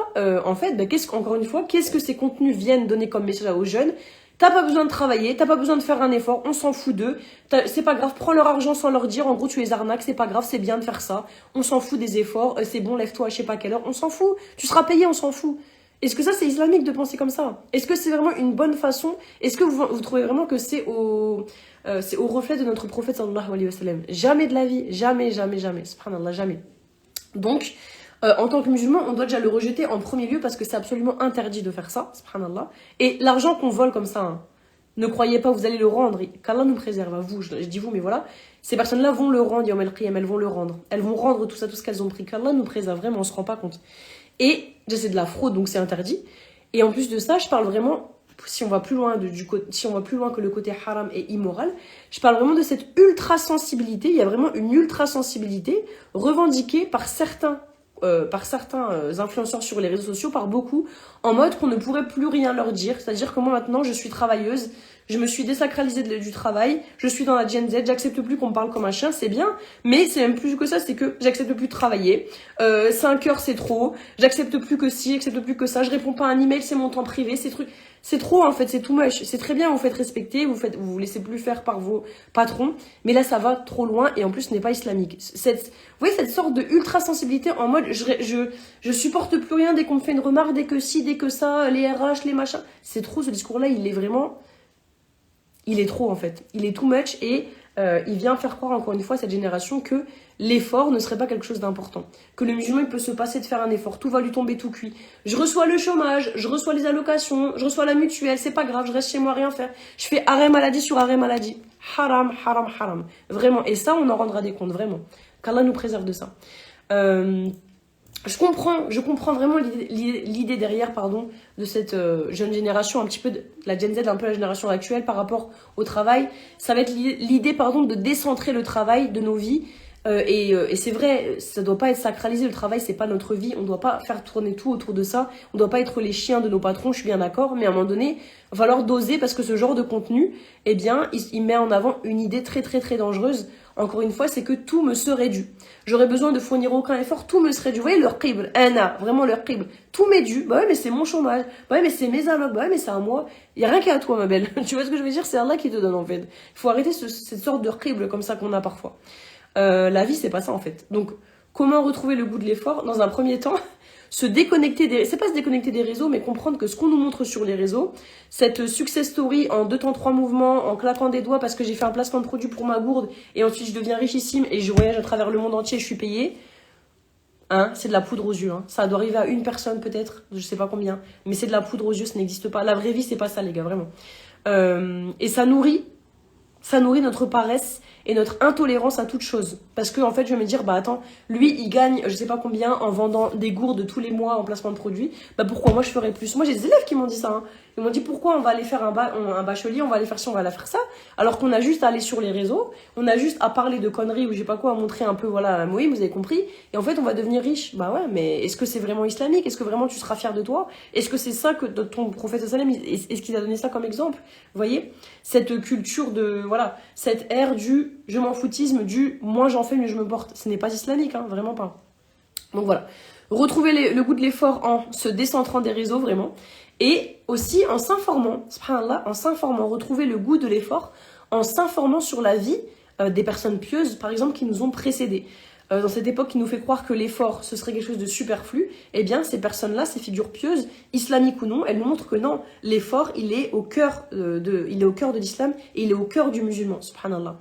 en fait, ben, encore une fois, qu'est-ce que ces contenus viennent donner comme message aux jeunes? T'as pas besoin de travailler, t'as pas besoin de faire un effort, on s'en fout d'eux. C'est pas grave, prends leur argent sans leur dire, en gros tu les arnaques, c'est pas grave, c'est bien de faire ça. On s'en fout des efforts, c'est bon, lève-toi à je sais pas quelle heure, on s'en fout. Tu seras payé, on s'en fout. Est-ce que ça c'est islamique de penser comme ça? Est-ce que c'est vraiment une bonne façon? Est-ce que vous trouvez vraiment que c'est au reflet de notre prophète sallallahu alayhi wa sallam? Jamais de la vie, jamais, jamais, jamais, subhanallah, jamais. Donc, en tant que musulman, on doit déjà le rejeter en premier lieu parce que c'est absolument interdit de faire ça, subhanallah. Et l'argent qu'on vole comme ça, hein, ne croyez pas, vous allez le rendre, qu'Allah nous préserve, à vous, je dis vous, mais voilà, ces personnes-là vont le rendre, Yawm al-Qiyam, elles vont le rendre. Elles vont rendre tout ça, tout ce qu'elles ont pris, qu'Allah nous préserve, vraiment, on se rend pas compte. Et c'est de la fraude, donc c'est interdit. Et en plus de ça, je parle vraiment, si on va plus loin, si on va plus loin que le côté haram et immoral, je parle vraiment de cette ultra-sensibilité, il y a vraiment une ultra-sensibilité revendiquée par certains influenceurs sur les réseaux sociaux, par beaucoup, en mode qu'on ne pourrait plus rien leur dire. C'est-à-dire que moi maintenant, je suis travailleuse, je me suis désacralisée du travail, je suis dans la Gen Z, j'accepte plus qu'on me parle comme un chien, c'est bien, mais c'est même plus que ça, c'est que j'accepte plus de travailler, 5 heures c'est trop, j'accepte plus que ci, j'accepte plus que ça, je réponds pas à un email, c'est mon temps privé, ces trucs... C'est trop en fait, c'est too much. C'est très bien, vous faites respecter, vous laissez plus faire par vos patrons, mais là ça va trop loin et en plus ce n'est pas islamique. Vous voyez cette sorte de ultra sensibilité en mode je supporte plus rien dès qu'on me fait une remarque, dès que ci, dès que ça, les RH, les machins. C'est trop, ce discours-là, il est trop en fait. Il est too much et il vient faire croire encore une fois à cette génération que l'effort ne serait pas quelque chose d'important. Que le musulman il peut se passer de faire un effort, tout va lui tomber tout cuit. Je reçois le chômage, je reçois les allocations, je reçois la mutuelle, c'est pas grave, je reste chez moi rien faire. Je fais arrêt maladie sur arrêt maladie. Haram, haram, haram. Vraiment. Et ça, on en rendra des comptes, vraiment. Qu'Allah nous préserve de ça. Je comprends vraiment l'idée derrière, pardon, de cette jeune génération, un petit peu de la Gen Z, un peu la génération actuelle par rapport au travail. Ça va être l'idée, pardon, de décentrer le travail de nos vies. Et c'est vrai, ça doit pas être sacralisé, le travail, c'est pas notre vie. On doit pas faire tourner tout autour de ça. On doit pas être les chiens de nos patrons, je suis bien d'accord. Mais à un moment donné, il va falloir doser parce que ce genre de contenu, eh bien, il met en avant une idée très, très, très dangereuse. Encore une fois, c'est que tout me serait dû. J'aurais besoin de fournir aucun effort, tout me serait dû. Vous voyez, leur qibl, vraiment leur qibl. Tout m'est dû. Bah ouais, mais c'est mon chômage. Bah ouais, mais c'est mes allocs. Bah ouais, mais c'est à moi. Il y a rien qu'à toi, ma belle. Tu vois ce que je veux dire? C'est Allah qui te donne, en fait. Il faut arrêter cette sorte de qibl comme ça qu'on a parfois. La vie, c'est pas ça, en fait. Donc, comment retrouver le goût de l'effort? Dans un premier temps, se déconnecter c'est pas se déconnecter des réseaux, mais comprendre que ce qu'on nous montre sur les réseaux, cette success story en 2 temps 3 mouvements, en claquant des doigts parce que j'ai fait un placement de produit pour ma gourde et ensuite je deviens richissime et je voyage à travers le monde entier et je suis payée, hein, c'est de la poudre aux yeux, hein. Ça doit arriver à une personne peut-être, je sais pas combien, mais c'est de la poudre aux yeux, ça n'existe pas. La vraie vie, c'est pas ça, les gars, vraiment. Et ça nourrit notre paresse et notre intolérance à toute chose. Parce que, en fait, je vais me dire, bah attends, lui, il gagne, je sais pas combien, en vendant des gourdes tous les mois en placement de produits. Bah pourquoi moi je ferais plus? Moi, j'ai des élèves qui m'ont dit ça, hein. Ils m'ont dit, pourquoi on va aller faire un bachelier, on va aller faire ci, on va aller faire ça, alors qu'on a juste à aller sur les réseaux, on a juste à parler de conneries ou je sais pas quoi, à montrer un peu, voilà, Moïse, vous avez compris, et en fait, on va devenir riche. Bah ouais, mais est-ce que c'est vraiment islamique? Est-ce que vraiment tu seras fier de toi? Est-ce que c'est ça que ton prophète sallam, est-ce qu'il a donné ça comme exemple? Vous voyez? Cette culture de, voilà, cette ère du je m'en foutisme, du moins j'en fais, mieux je me porte. Ce n'est pas islamique, hein, vraiment pas. Donc voilà. Retrouver le goût de l'effort en se décentrant des réseaux, vraiment. Et aussi en s'informant, subhanallah, retrouver le goût de l'effort en s'informant sur la vie des personnes pieuses, par exemple, qui nous ont précédés. Dans cette époque qui nous fait croire que l'effort, ce serait quelque chose de superflu, eh bien, ces personnes-là, ces figures pieuses, islamiques ou non, elles nous montrent que non, l'effort, il est au cœur de l'islam et il est au cœur du musulman, subhanallah.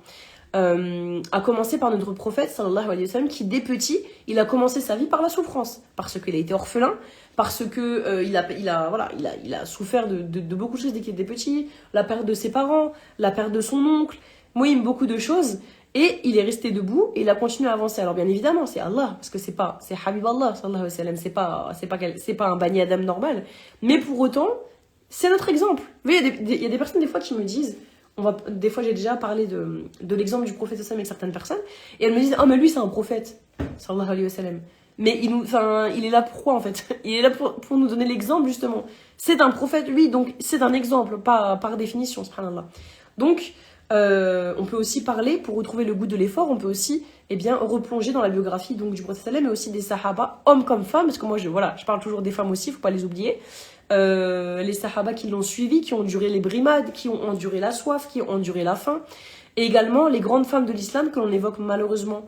À commencer par notre prophète, sallallahu alayhi wa sallam, qui dès petit, il a commencé sa vie par la souffrance, parce qu'il a été orphelin, parce que il a souffert de beaucoup de choses dès qu'il était petit, la perte de ses parents, la perte de son oncle, beaucoup de choses. Et il est resté debout et il a continué à avancer. Alors bien évidemment, c'est Allah, parce que c'est Habib Allah, sallallahu alayhi wa sallam, c'est pas un Bani Adam normal. Mais pour autant, c'est notre exemple. Vous voyez, il y a des personnes des fois qui me disent, des fois j'ai déjà parlé de l'exemple du prophète sallam avec certaines personnes, et elles me disent, oh mais lui c'est un prophète, sallallahu alayhi wa sallam. Mais il est là pour quoi en fait? Il est là pour nous donner l'exemple justement. C'est un prophète, oui, donc c'est un exemple, pas par définition, subhanallah. Donc, on peut aussi parler, pour retrouver le goût de l'effort, on peut aussi replonger dans la biographie donc, du prophète, mais aussi des sahaba, hommes comme femmes, parce que moi, je parle toujours des femmes aussi, faut pas les oublier. Les sahaba qui l'ont suivi, qui ont enduré les brimades, qui ont enduré la soif, qui ont enduré la faim. Et également les grandes femmes de l'islam que l'on évoque malheureusement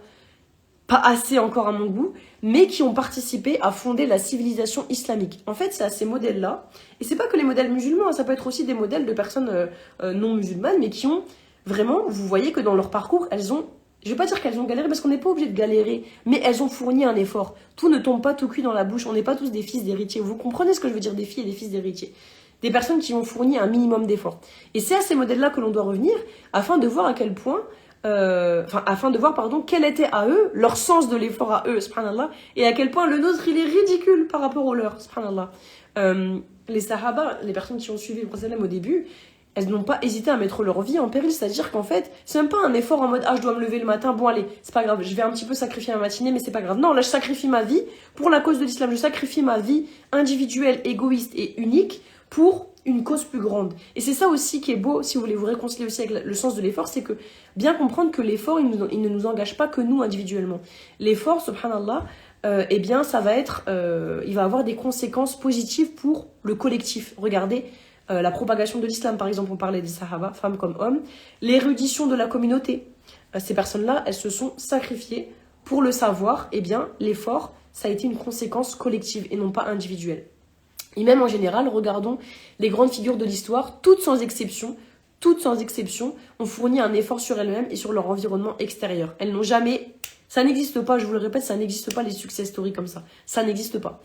pas assez encore à mon goût, mais qui ont participé à fonder la civilisation islamique. En fait, c'est à ces modèles-là, et c'est pas que les modèles musulmans, ça peut être aussi des modèles de personnes non musulmanes, mais qui ont vraiment, vous voyez que dans leur parcours, elles ont, je vais pas dire qu'elles ont galéré, parce qu'on n'est pas obligé de galérer, mais elles ont fourni un effort. Tout ne tombe pas tout cuit dans la bouche, on n'est pas tous des fils d'héritiers. Vous comprenez ce que je veux dire, des filles et des fils d'héritiers? Des personnes qui ont fourni un minimum d'efforts. Et c'est à ces modèles-là que l'on doit revenir, afin de voir à quel point afin de voir, quel était à eux, leur sens de l'effort à eux, subhanallah, et à quel point le nôtre, il est ridicule par rapport au leur, subhanallah. Les sahaba, les personnes qui ont suivi le prophète au début, elles n'ont pas hésité à mettre leur vie en péril, c'est-à-dire qu'en fait, c'est même pas un effort en mode « Ah, je dois me lever le matin, bon allez, c'est pas grave, je vais un petit peu sacrifier ma matinée, mais c'est pas grave. » Non, là, je sacrifie ma vie pour la cause de l'islam, je sacrifie ma vie individuelle, égoïste et unique pour une cause plus grande. Et c'est ça aussi qui est beau, si vous voulez vous réconcilier aussi avec le sens de l'effort, c'est que bien comprendre que l'effort, il ne nous engage pas que nous individuellement. L'effort, subhanallah, ça va être, il va avoir des conséquences positives pour le collectif. Regardez, la propagation de l'islam, par exemple, on parlait des sahaba, femmes comme hommes, l'érudition de la communauté. Ces personnes-là, elles se sont sacrifiées pour le savoir, l'effort, ça a été une conséquence collective et non pas individuelle. Et même en général, regardons les grandes figures de l'histoire, toutes sans exception, ont fourni un effort sur elles-mêmes et sur leur environnement extérieur. Elles n'ont jamais... Ça n'existe pas, je vous le répète, ça n'existe pas les success stories comme ça. Ça n'existe pas.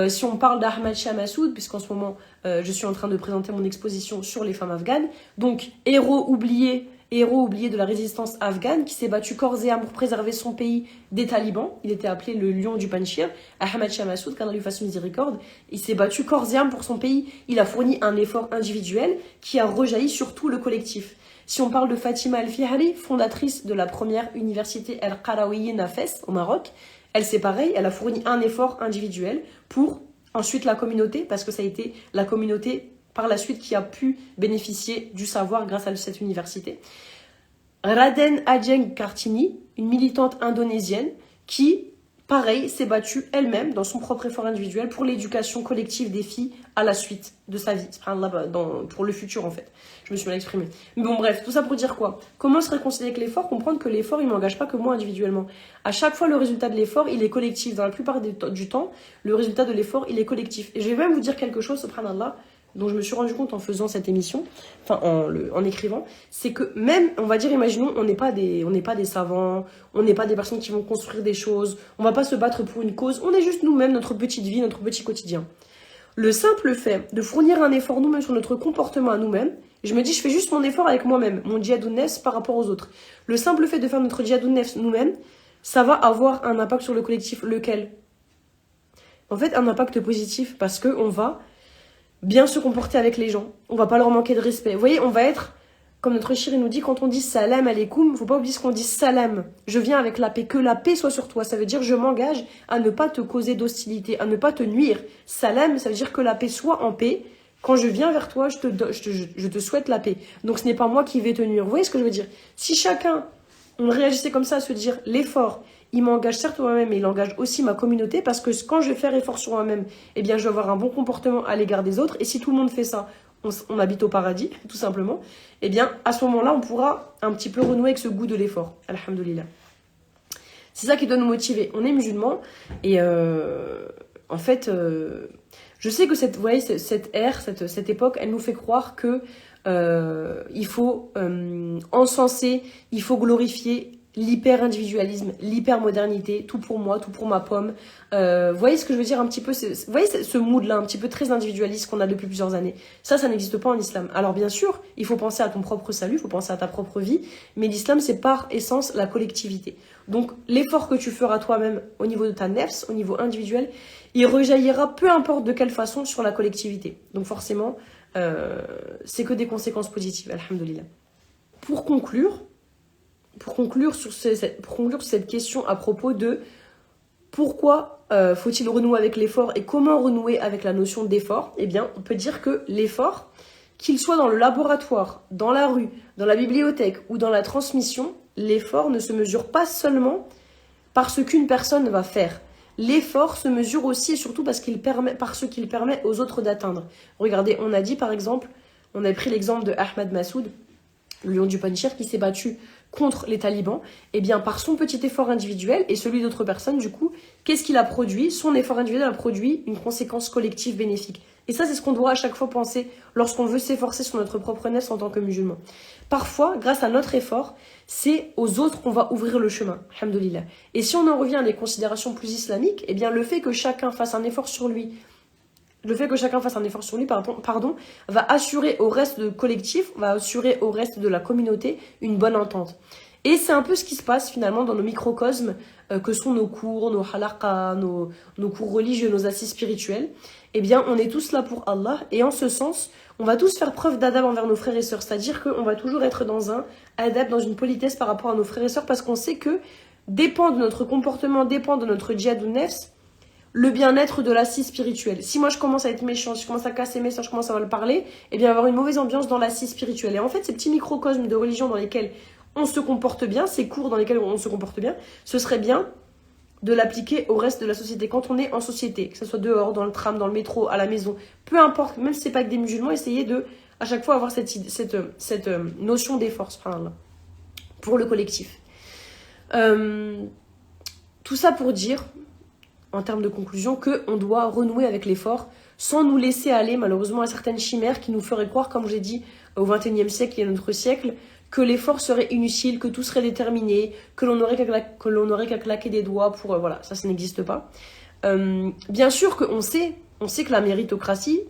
Si on parle d'Ahmad Shah Massoud, puisqu'en ce moment, je suis en train de présenter mon exposition sur les femmes afghanes, donc héros oublié de la résistance afghane, qui s'est battu corps et âme pour préserver son pays des talibans. Il était appelé le lion du Panjshir, Ahmad Shah Massoud, qu'Allah lui fasse miséricorde. Il s'est battu corps et âme pour son pays. Il a fourni un effort individuel qui a rejailli sur tout le collectif. Si on parle de Fatima El-Fihari, fondatrice de la première université El-Qarawiyyin à Fès, au Maroc, elle, c'est pareil, elle a fourni un effort individuel pour ensuite la communauté, parce que ça a été la communauté par la suite qui a pu bénéficier du savoir grâce à cette université. Raden Ajeng Kartini, une militante indonésienne qui, pareil, s'est battue elle-même dans son propre effort individuel pour l'éducation collective des filles à la suite de sa vie, pour le futur en fait. Je me suis mal exprimée. Mais bon bref, tout ça pour dire quoi? Comment se réconcilier avec l'effort? Comprendre que l'effort, il ne m'engage pas que moi individuellement. À chaque fois, le résultat de l'effort, il est collectif. Dans la plupart du temps, le résultat de l'effort, il est collectif. Et je vais même vous dire quelque chose, subhanallah, dont je me suis rendu compte en faisant cette émission, en écrivant, c'est que même, on va dire, imaginons, on n'est pas des savants, on n'est pas des personnes qui vont construire des choses, on va pas se battre pour une cause, on est juste nous-mêmes, notre petite vie, notre petit quotidien. Le simple fait de fournir un effort nous-mêmes sur notre comportement à nous-mêmes, je me dis, je fais juste mon effort avec moi-même, mon djihadun nefs par rapport aux autres. Le simple fait de faire notre djihadun nefs nous-mêmes, ça va avoir un impact sur le collectif. Lequel? En fait, un impact positif, parce qu'on va bien se comporter avec les gens. On va pas leur manquer de respect. Vous voyez, on va être, comme notre chéri nous dit, quand on dit salam alaikum, faut pas oublier ce qu'on dit salam. Je viens avec la paix. Que la paix soit sur toi. Ça veut dire je m'engage à ne pas te causer d'hostilité, à ne pas te nuire. Salam, ça veut dire que la paix soit en paix. Quand je viens vers toi, je te souhaite la paix. Donc ce n'est pas moi qui vais te nuire. Vous voyez ce que je veux dire? Si chacun, on réagissait comme ça, à se dire l'effort, il m'engage certes moi-même, mais il engage aussi ma communauté, parce que quand je vais faire effort sur moi-même, je vais avoir un bon comportement à l'égard des autres. Et si tout le monde fait ça, on habite au paradis, tout simplement. À ce moment-là, on pourra un petit peu renouer avec ce goût de l'effort. Alhamdoulilah. C'est ça qui doit nous motiver. On est musulmans et en fait, je sais que cette ère, cette époque, elle nous fait croire que il faut encenser, il faut glorifier l'hyper-individualisme, l'hyper-modernité, tout pour moi, tout pour ma pomme. Vous voyez ce que je veux dire un petit peu, vous voyez ce mood-là, un petit peu très individualiste qu'on a depuis plusieurs années. Ça n'existe pas en islam. Alors bien sûr, il faut penser à ton propre salut, il faut penser à ta propre vie, mais l'islam, c'est par essence la collectivité. Donc l'effort que tu feras toi-même au niveau de ta nefs, au niveau individuel, il rejaillira peu importe de quelle façon sur la collectivité. Donc forcément, c'est que des conséquences positives, alhamdoulilah. Pour conclure sur cette question à propos de Pourquoi faut-il renouer avec l'effort et comment renouer avec la notion d'effort? Eh bien, on peut dire que l'effort, qu'il soit dans le laboratoire, dans la rue, dans la bibliothèque ou dans la transmission, l'effort ne se mesure pas seulement par ce qu'une personne va faire. L'effort se mesure aussi et surtout par ce qu'il permet aux autres d'atteindre. Regardez, on a dit par exemple, on a pris l'exemple de Ahmad Massoud, le lion du Panjshir qui s'est battu contre les talibans, et bien par son petit effort individuel et celui d'autres personnes, du coup, qu'est-ce qu'il a produit? Son effort individuel a produit une conséquence collective bénéfique. Et ça, c'est ce qu'on doit à chaque fois penser lorsqu'on veut s'efforcer sur notre propre nef en tant que musulman. Parfois, grâce à notre effort, c'est aux autres qu'on va ouvrir le chemin, alhamdoulilah. Et si on en revient à des considérations plus islamiques, eh bien le fait que chacun fasse un effort sur lui, va assurer au reste du collectif, va assurer au reste de la communauté une bonne entente. Et c'est un peu ce qui se passe finalement dans nos microcosmes que sont nos cours, nos halaqas, nos cours religieux, nos assises spirituelles. Eh bien, on est tous là pour Allah et en ce sens, on va tous faire preuve d'adab envers nos frères et sœurs. C'est-à-dire qu'on va toujours être dans un adab, dans une politesse par rapport à nos frères et sœurs parce qu'on sait que dépend de notre comportement, dépend de notre djihad ou nefs, le bien-être de l'assise spirituelle. Si moi je commence à être méchant, si je commence à casser mes soeurs, je commence à mal parler, eh bien il va y avoir une mauvaise ambiance dans l'assise spirituelle. Et en fait, ces petits microcosmes de religion dans lesquels on se comporte bien, ces cours dans lesquels on se comporte bien, ce serait bien de l'appliquer au reste de la société. Quand on est en société, que ce soit dehors, dans le tram, dans le métro, à la maison, peu importe, même si c'est pas avec des musulmans, essayez de, à chaque fois, avoir cette notion d'effort, subhanallah, pour le collectif. Tout ça pour dire, en termes de conclusion, qu'on doit renouer avec l'effort sans nous laisser aller malheureusement à certaines chimères qui nous feraient croire, comme j'ai dit, au XXIe siècle et à notre siècle, que l'effort serait inutile, que tout serait déterminé, que l'on n'aurait qu'à claquer des doigts pour... voilà, ça n'existe pas. Bien sûr qu'on sait que la méritocratie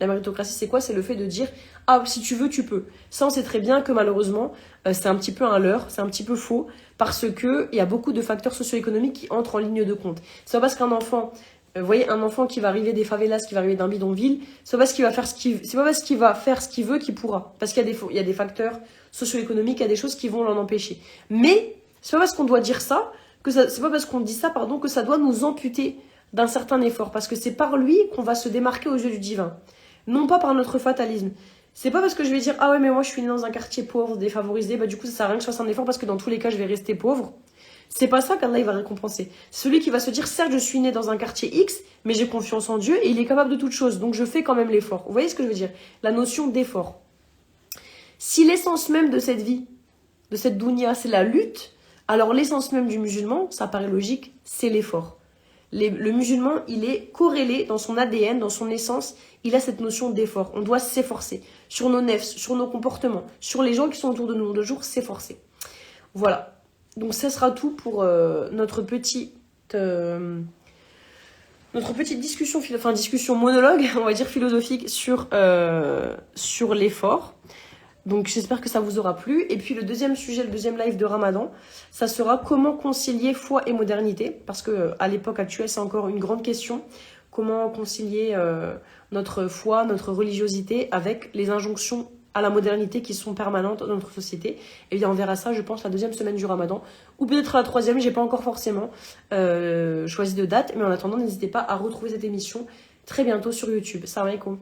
c'est quoi? C'est le fait de dire « Ah, si tu veux, tu peux ». Ça, on sait très bien que malheureusement, c'est un petit peu un leurre, c'est un petit peu faux, parce qu'il y a beaucoup de facteurs socio-économiques qui entrent en ligne de compte. C'est pas parce qu'un enfant... vous voyez, un enfant qui va arriver des favelas, qui va arriver d'un bidonville, c'est pas parce qu'il va faire ce qu'il veut qu'il pourra. Parce qu'il y a des facteurs socio-économiques, il y a des choses qui vont l'en empêcher. Mais c'est pas parce qu'on doit dire ça, c'est pas parce qu'on dit ça, pardon, que ça doit nous amputer d'un certain effort. Parce que c'est par lui qu'on va se démarquer aux yeux du divin. Non pas par notre fatalisme. C'est pas parce que je vais dire, ah ouais, mais moi je suis né dans un quartier pauvre, défavorisé, bah du coup ça sert à rien que je fasse un effort parce que dans tous les cas je vais rester pauvre. C'est pas ça qu'Allah il va récompenser. Celui qui va se dire, certes je suis né dans un quartier X, mais j'ai confiance en Dieu et il est capable de toutes choses, donc je fais quand même l'effort. Vous voyez ce que je veux dire? La notion d'effort. Si l'essence même de cette vie, de cette dunya, c'est la lutte, alors l'essence même du musulman, ça paraît logique, c'est l'effort. Le musulman, il est corrélé dans son ADN, dans son essence, il a cette notion d'effort. On doit s'efforcer sur nos nefs, sur nos comportements, sur les gens qui sont autour de nous, de jour, s'efforcer. Voilà. Donc ça sera tout pour notre petite discussion monologue, on va dire philosophique sur l'effort. Donc j'espère que ça vous aura plu. Et puis le deuxième sujet, le deuxième live de Ramadan, ça sera comment concilier foi et modernité. Parce que à l'époque actuelle, c'est encore une grande question. Comment concilier notre foi, notre religiosité avec les injonctions à la modernité qui sont permanentes dans notre société. Et bien on verra ça, je pense, la deuxième semaine du Ramadan. Ou peut-être la troisième, j'ai pas encore forcément choisi de date. Mais en attendant, n'hésitez pas à retrouver cette émission très bientôt sur YouTube. Salam alaikum.